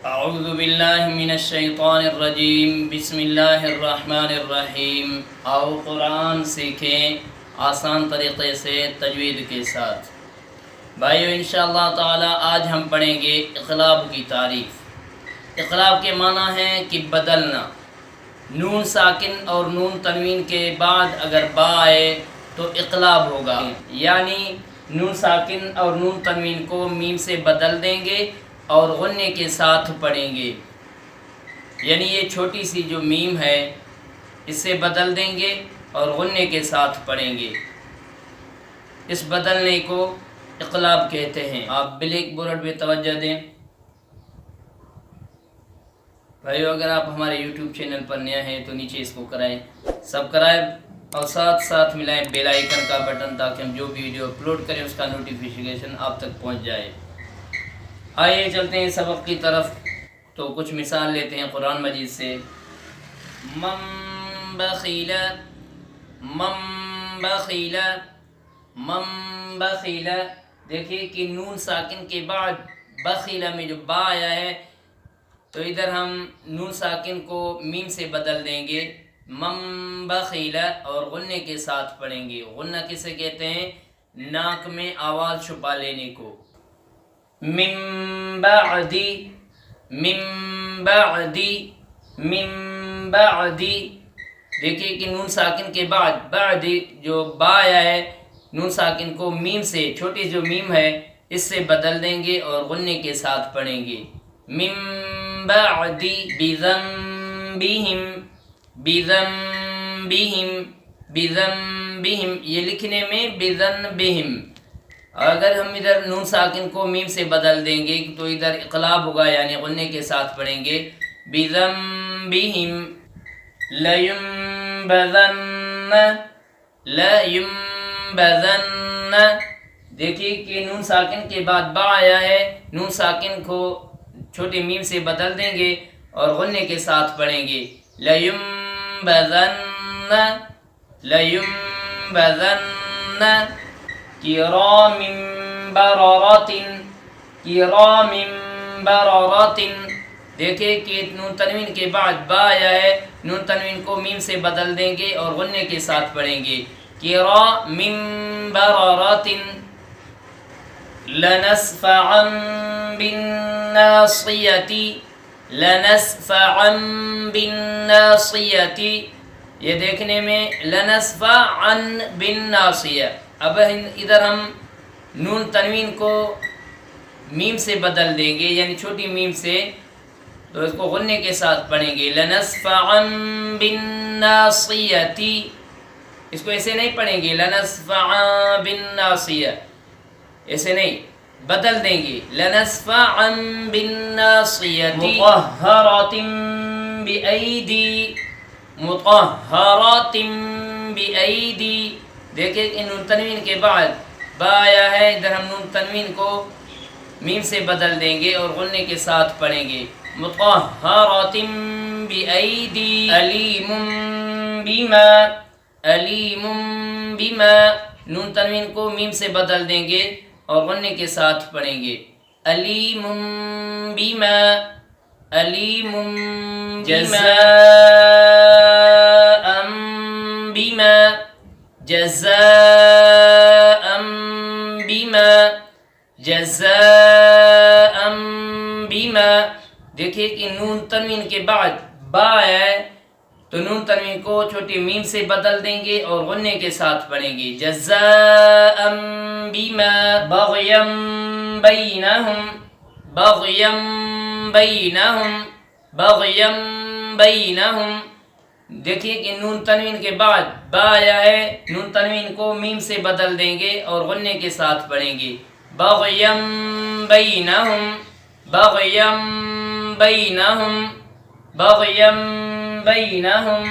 اعوذ باللہ من الشیطان الرجیم، بسم اللہ الرحمن الرحیم۔ آؤ قرآن سیکھیں آسان طریقے سے تجوید کے ساتھ۔ بھائیو انشاءاللہ تعالی آج ہم پڑھیں گے اقلاب کی تعریف۔ اقلاب کے معنی ہے کہ بدلنا۔ نون ساکن اور نون تنوین کے بعد اگر با آئے تو اقلاب ہوگا، یعنی نون ساکن اور نون تنوین کو میم سے بدل دیں گے اور غنے کے ساتھ پڑھیں گے، یعنی یہ چھوٹی سی جو میم ہے اس سے بدل دیں گے اور غنے کے ساتھ پڑھیں گے۔ اس بدلنے کو اقلاب کہتے ہیں۔ آپ بلیک بورڈ پہ توجہ دیں۔ بھائیو اگر آپ ہمارے یوٹیوب چینل پر نیا ہیں تو نیچے اس کو کرائیں سبسکرائب اور ساتھ ملائیں بیل آئیکن کا بٹن، تاکہ ہم جو بھی ویڈیو اپلوڈ کریں اس کا نوٹیفیکیشن آپ تک پہنچ جائے۔ آئیے چلتے ہیں سبق کی طرف۔ تو کچھ مثال لیتے ہیں قرآن مجید سے۔ من بخیل، من بخیل، من بخیل۔ دیکھیے کہ نون ساکن کے بعد بخیلہ میں جو با آیا ہے تو ادھر ہم نون ساکن کو میم سے بدل دیں گے، من بخیل، اور غنے کے ساتھ پڑھیں گے۔ غنہ کسے کہتے ہیں؟ ناک میں آواز چھپا لینے کو۔ من بعدی، من بعدی، من بعدی۔ دیکھیے کہ نون ساکن کے بعد بعدی جو با آیا ہے، نون ساکن کو میم سے، چھوٹی جو میم ہے اس سے بدل دیں گے اور غنے کے ساتھ پڑھیں گے۔ من بعدی بذنبہم، بذنبہم، بذنبہم، یہ لکھنے میں بذنبہم۔ اگر ہم ادھر نون ساکن کو میم سے بدل دیں گے تو ادھر اقلاب ہوگا، یعنی غنے کے ساتھ پڑھیں گے۔ بذنبہم لینبذن، لینبذن۔ دیکھیے کہ نون ساکن کے بعد با آیا ہے، نون ساکن کو چھوٹی میم سے بدل دیں گے اور غنے کے ساتھ پڑھیں گے۔ لینبذن، لینبذن۔ کرام بررۃ، کرام بررۃ۔ دیکھیں کہ نون تنوین کے بعد با آیا ہے، نون تنوین کو میم سے بدل دیں گے اور غنے کے ساتھ پڑھیں گے۔ کرام بررۃ۔ لنسفعا بالناصیۃ، لنسفعا بالناصیۃ۔ یہ دیکھنے میں لنسفعا بالناصیہ۔ اب ادھر ہم نون تنوین کو میم سے بدل دیں گے، یعنی چھوٹی میم سے، تو اس کو غنے کے ساتھ پڑھیں گے۔ لنسفعا بالناصیۃ۔ اس کو ایسے نہیں پڑھیں گے لنسفعا بالناصیہ، ایسے نہیں، بدل دیں گے۔ لنسفعا بالناصیۃ مطہرۃ بأیدی، مطہرۃ بأیدی۔ دیکھیں کہ نون تنوین کے بعد با آیا ہے، ادھر ہم نون تنوین کو میم سے بدل دیں گے اور غنے کے ساتھ پڑھیں گے۔ مطہرۃ بأیدی، علیم بما، علیم بما۔ نون تنوین کو میم سے بدل دیں گے اور غنے کے ساتھ پڑھیں گے۔ علیم بما، علیم جزاء بما، جزاء بما، جزاء بما۔ دیکھیے کہ نون تنوین کے بعد با ہے تو نون تنوین کو چھوٹی میم سے بدل دیں گے اور غنے کے ساتھ پڑھیں گے۔ جزاء بما بغیا بینہم، بغیا بینہم، بغیا بینہم۔ دیکھیے کہ نون تنوین کے بعد با آیا ہے، نون تنوین کو میم سے بدل دیں گے اور غنے کے ساتھ پڑھیں گے۔ بغیا بینہم، بغیا بینہم، بغیا بینہم۔